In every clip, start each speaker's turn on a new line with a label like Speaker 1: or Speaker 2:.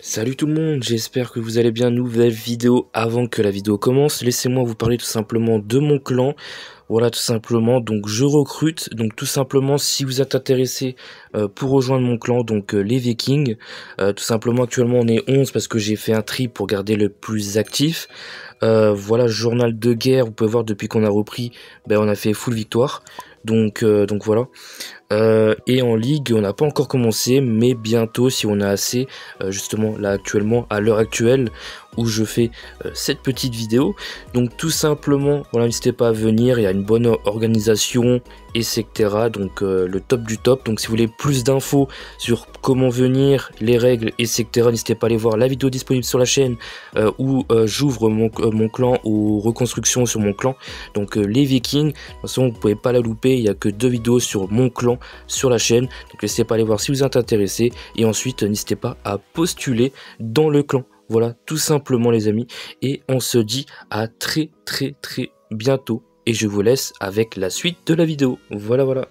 Speaker 1: Salut tout le monde, j'espère que vous allez bien. Nouvelle vidéo. Avant que la vidéo commence, laissez-moi vous parler tout simplement de mon clan. Voilà, tout simplement, donc je recrute, donc tout simplement si vous êtes intéressé pour rejoindre mon clan, donc les Vikings, tout simplement actuellement on est 11 parce que j'ai fait un tri pour garder le plus actif. Voilà, journal de guerre, vous pouvez voir depuis qu'on a repris, ben, on a fait full victoire, donc voilà. Et en ligue on n'a pas encore commencé, mais bientôt si on a assez, justement là actuellement à l'heure actuelle où je fais cette petite vidéo. Donc tout simplement, voilà, n'hésitez pas à venir, il y a une bonne organisation, etc. Donc le top du top. Donc si vous voulez plus d'infos sur comment venir, les règles, etc., n'hésitez pas à aller voir la vidéo disponible sur la chaîne où j'ouvre mon clan aux reconstructions sur mon clan. Donc les Vikings, de toute façon vous pouvez pas la louper, il n'y a que 2 vidéos sur mon clan sur la chaîne. Donc n'hésitez pas à aller voir si vous êtes intéressé. Et ensuite n'hésitez pas à postuler dans le clan. Voilà, tout simplement les amis, et on se dit à très bientôt, et je vous laisse avec la suite de la vidéo. Voilà.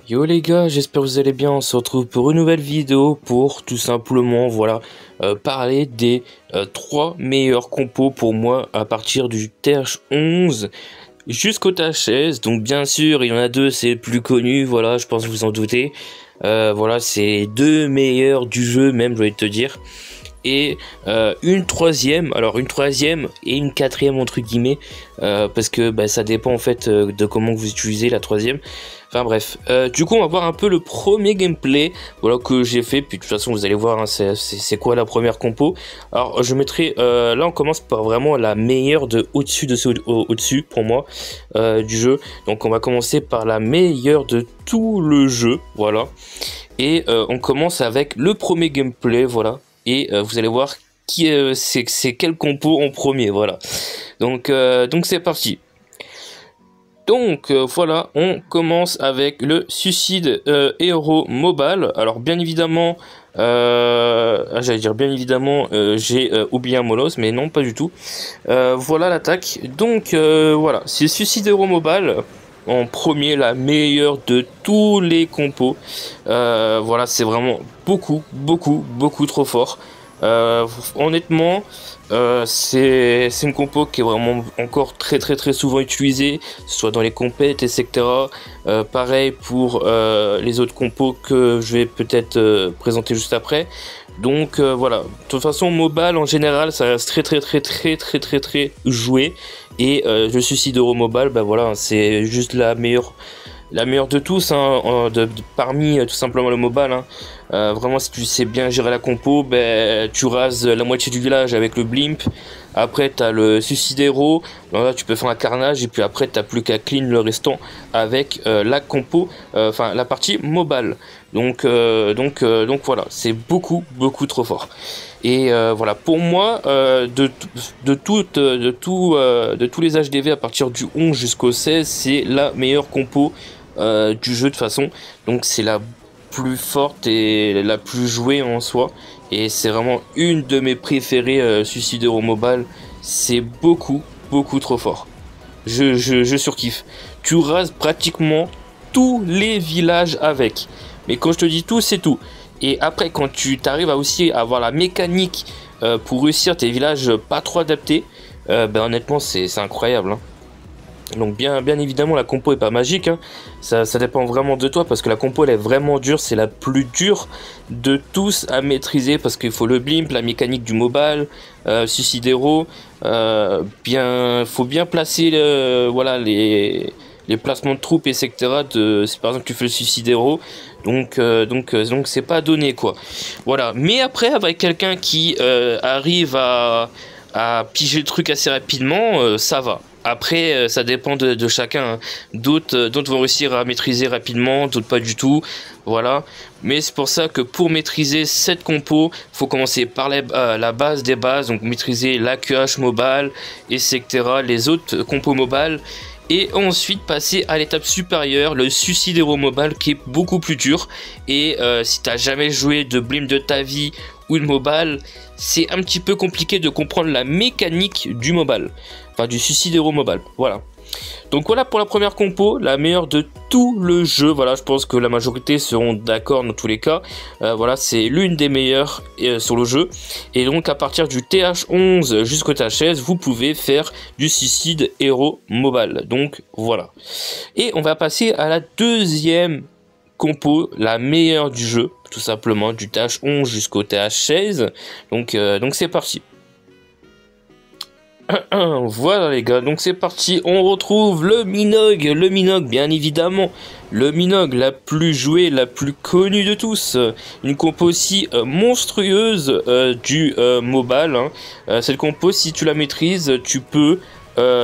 Speaker 1: Yo les gars, j'espère que vous allez bien. On se retrouve pour une nouvelle vidéo pour tout simplement, voilà, parler des 3 meilleurs compos pour moi à partir du TH11 jusqu'au TH16. Donc bien sûr, il y en a 2, c'est plus connu, voilà, je pense que vous en doutez. Voilà, c'est 2 meilleurs du jeu même, je vais te dire. Et une troisième et une quatrième entre guillemets, parce que bah, ça dépend en fait de comment vous utilisez la troisième. Enfin bref, du coup on va voir un peu le premier gameplay, voilà, que j'ai fait. Puis de toute façon vous allez voir, hein, c'est quoi la première compo. Alors je mettrai, là on commence par vraiment la meilleure de au-dessus de au-dessus pour moi du jeu. Donc on va commencer par la meilleure de tout le jeu, voilà. Et on commence avec le premier gameplay, voilà. Et vous allez voir qui c'est quel compo en premier, voilà. Donc c'est parti. Donc voilà, on commence avec le Suicide Hero Mobile. Alors bien évidemment, j'allais dire bien évidemment, j'ai oublié un molosse, mais non, pas du tout. Voilà l'attaque. Donc voilà, c'est Suicide Hero Mobile. En premier, la meilleure de tous les compos. Voilà, c'est vraiment beaucoup trop fort. Honnêtement, c'est une compo qui est vraiment encore très souvent utilisée, soit dans les compètes, etc. Pareil pour les autres compos que je vais peut-être présenter juste après. Donc voilà, de toute façon mobile en général ça reste très joué, et le Suicide Hero Mobile, bah voilà, c'est juste la meilleure de tous, hein, parmi tout simplement le mobile, hein. Vraiment si tu sais bien gérer la compo, ben tu rases la moitié du village avec le blimp. Après t'as le Suicide Hero, là tu peux faire un carnage, et puis après t'as plus qu'à clean le restant avec la compo, enfin la partie mobile. Donc voilà, c'est beaucoup trop fort. Et voilà, pour moi, de tous les HDV à partir du 11 jusqu'au 16, c'est la meilleure compo du jeu de façon. Donc c'est la plus forte et la plus jouée en soi. Et c'est vraiment une de mes préférées, Suicide Hero Mobile. C'est beaucoup trop fort. Je surkiffe. Tu rases pratiquement tous les villages avec. Mais quand je te dis tout, c'est tout. Et après, quand tu t'arrives à aussi avoir la mécanique pour réussir tes villages pas trop adaptés, ben honnêtement, c'est incroyable, hein. Donc bien évidemment, la compo est pas magique, hein. Ça dépend vraiment de toi, parce que la compo elle est vraiment dure. C'est la plus dure de tous à maîtriser, parce qu'il faut le blimp, la mécanique du mobile, Suicide Hero, faut bien placer voilà, les placements de troupes, etc. Si par exemple tu fais le Suicide Hero, donc c'est pas donné, quoi. Voilà. Mais après, avec quelqu'un qui arrive à piger le truc assez rapidement, ça va. Après, ça dépend de chacun, hein. D'autres vont réussir à maîtriser rapidement, d'autres pas du tout. Voilà. Mais c'est pour ça que pour maîtriser cette compo, faut commencer par la base des bases, donc maîtriser l'AQH mobile, etc. Les autres compos mobile. Et ensuite passer à l'étape supérieure, le Suicide Hero Mobile, qui est beaucoup plus dur. Et si t'as jamais joué de blim de ta vie ou de mobile, c'est un petit peu compliqué de comprendre la mécanique du mobile, enfin du Suicide Hero Mobile, voilà. Donc voilà pour la première compo, la meilleure de tout le jeu. Voilà, je pense que la majorité seront d'accord dans tous les cas. Voilà, c'est l'une des meilleures sur le jeu. Et donc à partir du TH11 jusqu'au TH16, vous pouvez faire du Suicide Hero Mobile. Donc voilà. Et on va passer à la deuxième compo, la meilleure du jeu, tout simplement, du TH11 jusqu'au TH16. Donc c'est parti. Voilà les gars, donc c'est parti, on retrouve le Minogue bien évidemment, le Minogue la plus jouée, la plus connue de tous, une compo aussi monstrueuse du mobile, hein. Cette compo, si tu la maîtrises, tu peux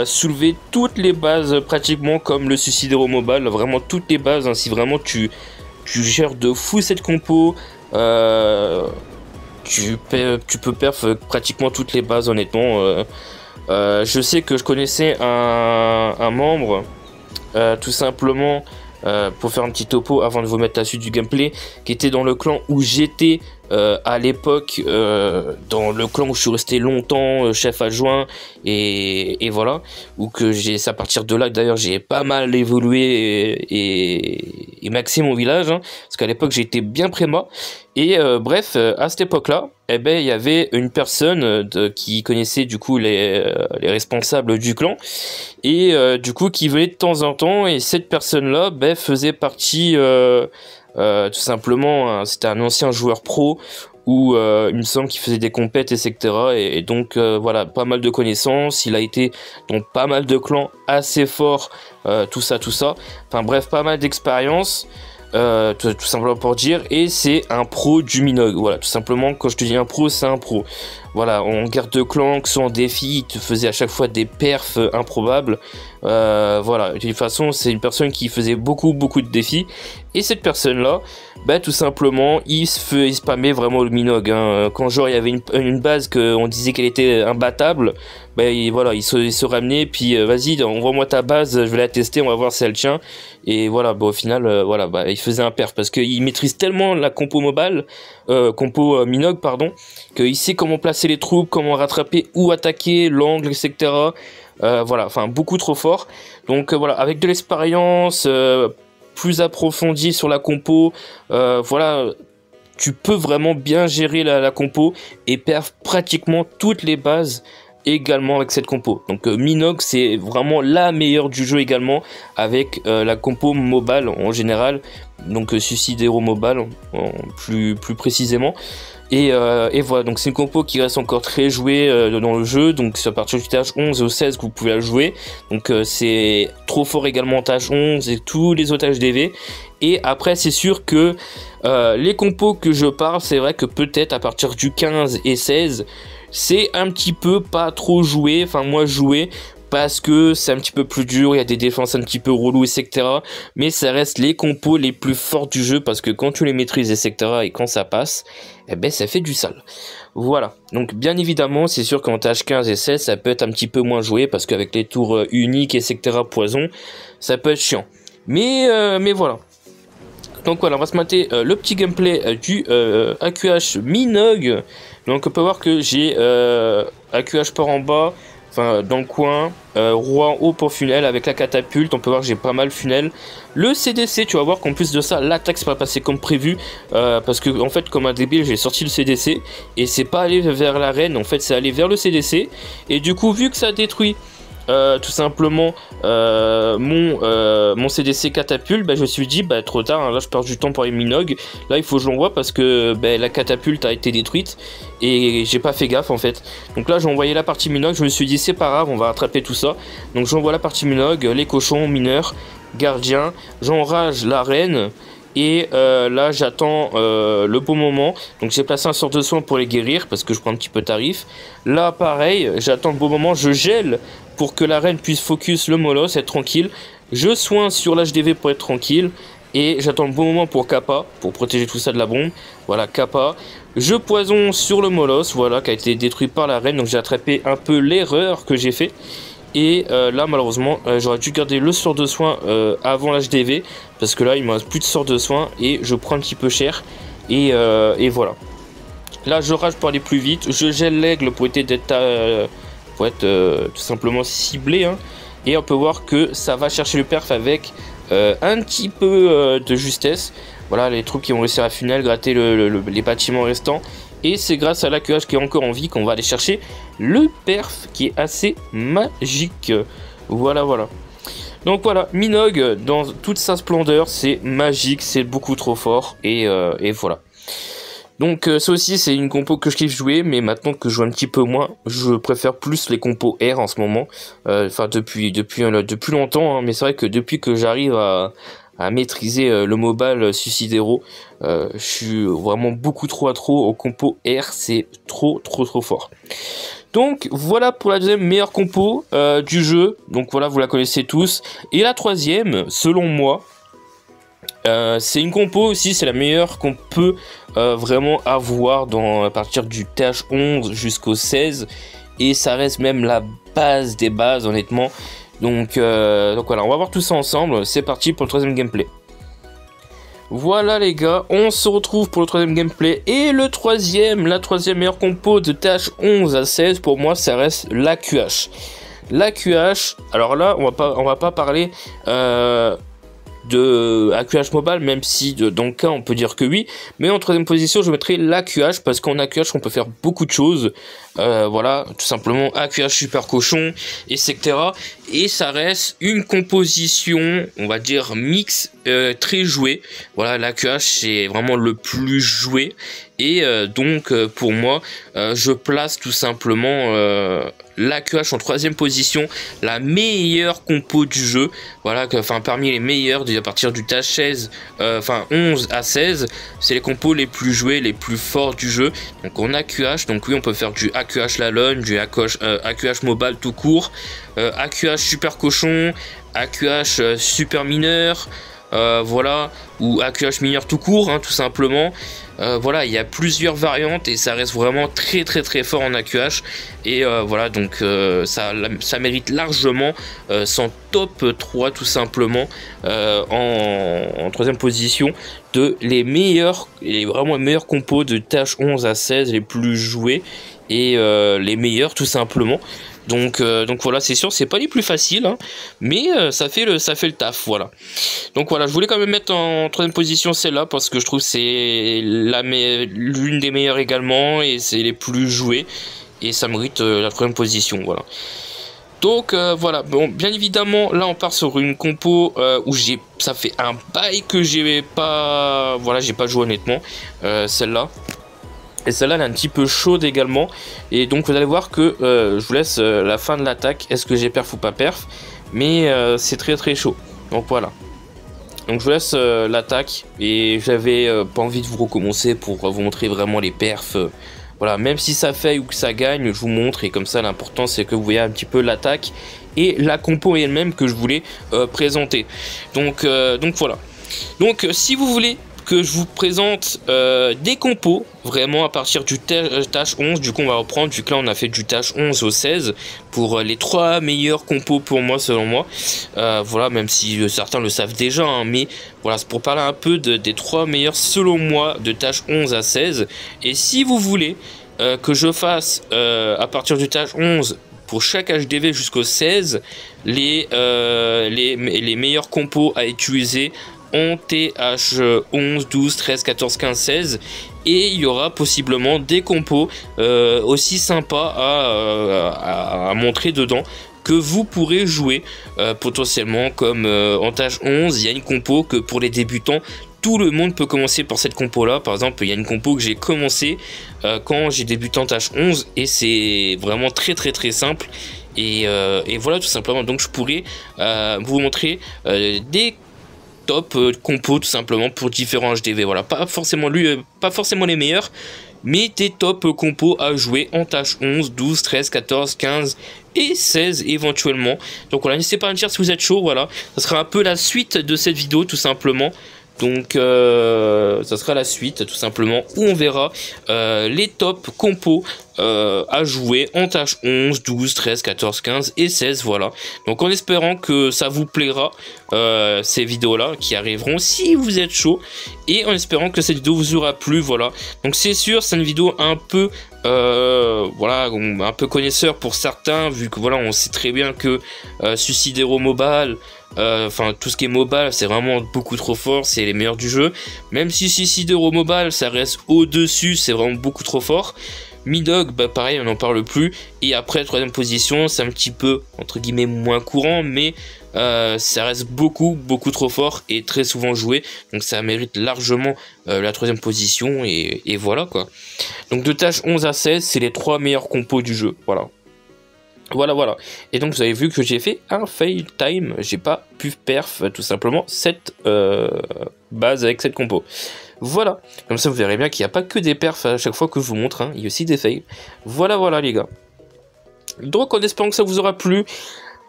Speaker 1: soulever toutes les bases pratiquement comme le Suicide Hero Mobile, vraiment toutes les bases, hein. Si vraiment tu gères de fou cette compo, tu peux perf pratiquement toutes les bases honnêtement. Je sais que je connaissais un membre, tout simplement, pour faire un petit topo avant de vous mettre la suite du gameplay, qui était dans le clan où j'étais à l'époque, dans le clan où je suis resté longtemps, chef adjoint, et voilà, où que c'est à partir de là que d'ailleurs j'ai pas mal évolué et maxé mon village, hein, parce qu'à l'époque j'étais bien préma, et bref, à cette époque-là, eh ben, il y avait une personne qui connaissait du coup les responsables du clan, et du coup qui venait de temps en temps, et cette personne-là ben, faisait partie tout simplement, c'était un ancien joueur pro où il me semble qu'il faisait des compètes, etc. Et donc voilà, pas mal de connaissances, il a été dans pas mal de clans assez forts, tout ça. Enfin bref, pas mal d'expérience. Tout simplement pour dire, et c'est un pro du Minogue. Voilà, tout simplement, quand je te dis un pro, c'est un pro. Voilà, en guerre de clan, que ce soit en défi, il te faisait à chaque fois des perfs improbables. Voilà, de toute façon, c'est une personne qui faisait beaucoup de défis. Et cette personne-là, bah, tout simplement, il spammait vraiment le Minogue, hein. Quand genre il y avait une base qu'on disait qu'elle était imbattable, bah, voilà, il se ramenait, puis vas-y, envoie-moi ta base, je vais la tester, on va voir si elle tient. Et voilà, bah, au final, voilà, bah, il faisait un perf parce qu'il maîtrise tellement la compo mobile, compo Minogue, pardon, qu'il sait comment placer les troupes, comment rattraper, où attaquer, l'angle, etc. Voilà, enfin beaucoup trop fort. Donc voilà, avec de l'expérience plus approfondie sur la compo, voilà, tu peux vraiment bien gérer la compo et perf pratiquement toutes les bases également avec cette compo. Donc Minogue, c'est vraiment la meilleure du jeu également avec la compo mobile en général, donc Suicide Hero Mobile plus précisément. Et voilà, donc c'est une compo qui reste encore très jouée dans le jeu, donc c'est à partir du TH11 au 16 que vous pouvez la jouer, donc c'est trop fort également en TH11 et tous les autres HDV. Et après c'est sûr que les compos que je parle, c'est vrai que peut-être à partir du 15 et 16, c'est un petit peu pas trop joué, enfin moi joué, parce que c'est un petit peu plus dur, il y a des défenses un petit peu relou, etc. Mais ça reste les compos les plus fortes du jeu, parce que quand tu les maîtrises, etc., et quand ça passe, eh ben ça fait du sale. Voilà, donc bien évidemment, c'est sûr qu'en tâche 15 et 16, ça peut être un petit peu moins joué, parce qu'avec les tours uniques, etc., poison, ça peut être chiant. Mais voilà. Donc voilà, on va se mater le petit gameplay du AQH Minogue. Donc on peut voir que j'ai AQH par en bas, enfin dans le coin, roi en haut pour funnel avec la catapulte. On peut voir que j'ai pas mal funnel. Le CDC, tu vas voir qu'en plus de ça, l'attaque c'est pas passé comme prévu, parce que en fait comme un débile j'ai sorti le CDC et c'est pas allé vers l'arène, en fait c'est allé vers le CDC. Et du coup vu que ça détruit tout simplement mon CDC catapulte, bah, je me suis dit bah trop tard, hein, là je perds du temps pour les Minogue, là il faut que je l'envoie parce que bah, la catapulte a été détruite et j'ai pas fait gaffe en fait. Donc là j'ai envoyé la partie Minogue, je me suis dit c'est pas grave, on va rattraper tout ça. Donc j'envoie la partie Minogue, les cochons, mineurs, gardiens, j'enrage la reine. Et là j'attends le bon moment. Donc j'ai placé un sort de soin pour les guérir parce que je prends un petit peu tarif. Là pareil, j'attends le bon moment, je gèle pour que la reine puisse focus le molosse, être tranquille. Je soigne sur l'HDV pour être tranquille. Et j'attends le bon moment pour Kappa, pour protéger tout ça de la bombe. Voilà, Kappa. Je poisonne sur le molosse, voilà, qui a été détruit par la reine. Donc j'ai attrapé un peu l'erreur que j'ai fait. Et là malheureusement j'aurais dû garder le sort de soin avant l'HDV, parce que là il me reste plus de sort de soin et je prends un petit peu cher. Et voilà. Là je rage pour aller plus vite. Je gèle l'aigle pour être tout simplement ciblé, hein. et on peut voir que ça va chercher le perf avec un petit peu de justesse. Voilà les troupes qui vont réussir à funnel, gratter les bâtiments restants. Et c'est grâce à l'AQH qui est encore en vie qu'on va aller chercher le perf qui est assez magique. Voilà. Donc voilà, Minogue dans toute sa splendeur, c'est magique, c'est beaucoup trop fort. Et voilà. Donc ça aussi c'est une compo que je kiffe jouer, mais maintenant que je joue un petit peu moins, je préfère plus les compos R en ce moment. Enfin depuis longtemps, hein, mais c'est vrai que depuis que j'arrive à maîtriser le mobile Suicidero, je suis vraiment beaucoup trop accro au compo R, c'est trop fort. Donc voilà pour la deuxième meilleure compo du jeu, donc voilà vous la connaissez tous. Et la troisième, selon moi, c'est une compo aussi, c'est la meilleure qu'on peut vraiment avoir à partir du TH11 jusqu'au 16, et ça reste même la base des bases honnêtement. Donc voilà, on va voir tout ça ensemble, c'est parti pour le troisième gameplay. Voilà les gars, on se retrouve pour le troisième gameplay, et la troisième meilleure compo de TH11 à 16 pour moi ça reste l'AQH. L'AQH, alors là on va pas parler de AQH mobile, même si dans le cas on peut dire que oui, mais en troisième position je mettrai l'AQH parce qu'en AQH on peut faire beaucoup de choses, voilà, tout simplement AQH super cochon, etc. Et ça reste une composition, on va dire mix, très jouée. Voilà, l'AQH c'est vraiment le plus joué, et donc pour moi je place tout simplement l'AQH en troisième position, la meilleure compo du jeu. Voilà, enfin parmi les meilleurs à partir du tâche 16, enfin 11 à 16, c'est les compos les plus joués, les plus forts du jeu. Donc on a AQH, donc oui on peut faire du AQH Lalone, du AQH mobile tout court, AQH super cochon, AQH super mineur, voilà, ou AQH mineur tout court, hein, tout simplement. Voilà, il y a plusieurs variantes et ça reste vraiment très fort en AQH, et voilà, donc ça mérite largement son top 3 tout simplement, en troisième position de les vraiment meilleurs compos de tâche 11 à 16, les plus joués et les meilleurs tout simplement. Donc voilà, c'est sûr, c'est pas les plus faciles, hein, mais ça fait le taf, voilà. Donc voilà, je voulais quand même mettre en troisième position celle-là parce que je trouve que c'est l'une des meilleures également, et c'est les plus jouées, et ça mérite la troisième position, voilà. Donc voilà, bon, bien évidemment, là on part sur une compo où ça fait un bail que j'ai pas joué honnêtement, celle-là. Et celle-là elle est un petit peu chaude également, et donc vous allez voir que je vous laisse la fin de l'attaque, est-ce que j'ai perf ou pas perf, mais c'est très chaud, donc voilà. Donc je vous laisse l'attaque, et j'avais pas envie de vous recommencer pour vous montrer vraiment les perfs, voilà, même si ça fait ou que ça gagne, je vous montre, et comme ça l'important c'est que vous voyez un petit peu l'attaque et la compo elle-même que je voulais présenter. Donc voilà. Donc si vous voulez que je vous présente des compos vraiment à partir du tâche 11, du coup on va reprendre, vu que là on a fait du tâche 11 au 16 pour les 3 meilleurs compos pour moi, selon moi, voilà, même si certains le savent déjà, hein, mais voilà, c'est pour parler un peu des 3 meilleurs selon moi de tâche 11 à 16. Et si vous voulez que je fasse à partir du tâche 11 pour chaque HDV jusqu'au 16 les meilleurs compos à utiliser en TH 11, 12, 13, 14, 15, 16, et il y aura possiblement des compos aussi sympas à montrer dedans, que vous pourrez jouer potentiellement, comme en tâche 11, il y a une compo que pour les débutants, tout le monde peut commencer par cette compo là. Par exemple, il y a une compo que j'ai commencé quand j'ai débuté en tâche 11, et c'est vraiment très simple, et voilà, tout simplement. Donc je pourrais vous montrer des top compos tout simplement pour différents HDV, voilà, pas forcément les meilleurs, mais des top compos à jouer en tâche 11, 12, 13, 14, 15 et 16 éventuellement. Donc voilà, n'hésitez pas à me dire si vous êtes chaud, voilà, ça sera un peu la suite de cette vidéo tout simplement. Donc ça sera la suite tout simplement, où on verra les top compos à jouer en tâche 11, 12, 13, 14, 15 et 16, voilà. Donc en espérant que ça vous plaira, ces vidéos là qui arriveront si vous êtes chaud, et en espérant que cette vidéo vous aura plu, voilà. Donc c'est sûr, c'est une vidéo un peu voilà, un peu connaisseur pour certains, vu que voilà, on sait très bien que Suicide Hero Mobile, enfin tout ce qui est mobile, c'est vraiment beaucoup trop fort, c'est les meilleurs du jeu. Même si Suicide Hero Mobile, ça reste au-dessus, c'est vraiment beaucoup trop fort. Midog, bah pareil, on n'en parle plus. Et après, troisième position, c'est un petit peu, entre guillemets, moins courant, mais ça reste beaucoup trop fort et très souvent joué. Donc ça mérite largement la troisième position, et voilà quoi. Donc de tâche 11 à 16, c'est les 3 meilleurs compos du jeu, voilà. Voilà. Et donc vous avez vu que j'ai fait un fail time, j'ai pas pu perf tout simplement cette base avec cette compo. Voilà, comme ça vous verrez bien qu'il n'y a pas que des perfs à chaque fois que je vous montre, hein. Il y a aussi des fails. Voilà les gars. Donc en espérant que ça vous aura plu.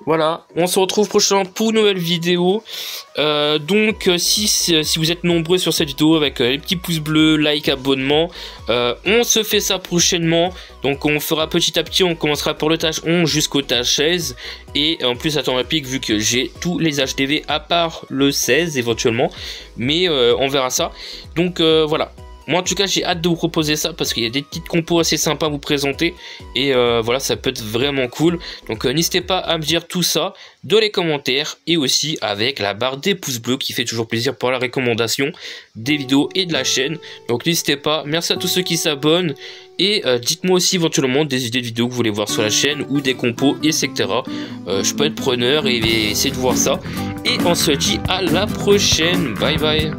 Speaker 1: Voilà, on se retrouve prochainement pour une nouvelle vidéo. Si vous êtes nombreux sur cette vidéo avec les petits pouces bleus, like, abonnement, on se fait ça prochainement. Donc on fera petit à petit, on commencera pour le tâche 11 jusqu'au tâche 16. Et en plus à temps rapide, vu que j'ai tous les HDV à part le 16 éventuellement. Mais on verra ça. Donc voilà. Moi en tout cas j'ai hâte de vous proposer ça parce qu'il y a des petites compos assez sympas à vous présenter. Et voilà, ça peut être vraiment cool. Donc n'hésitez pas à me dire tout ça dans les commentaires. Et aussi avec la barre des pouces bleus qui fait toujours plaisir pour la recommandation des vidéos et de la chaîne. Donc n'hésitez pas, merci à tous ceux qui s'abonnent. Et dites-moi aussi éventuellement des idées de vidéos que vous voulez voir sur la chaîne ou des compos, etc. Je peux être preneur et essayer de voir ça. Et on se dit à la prochaine, bye bye.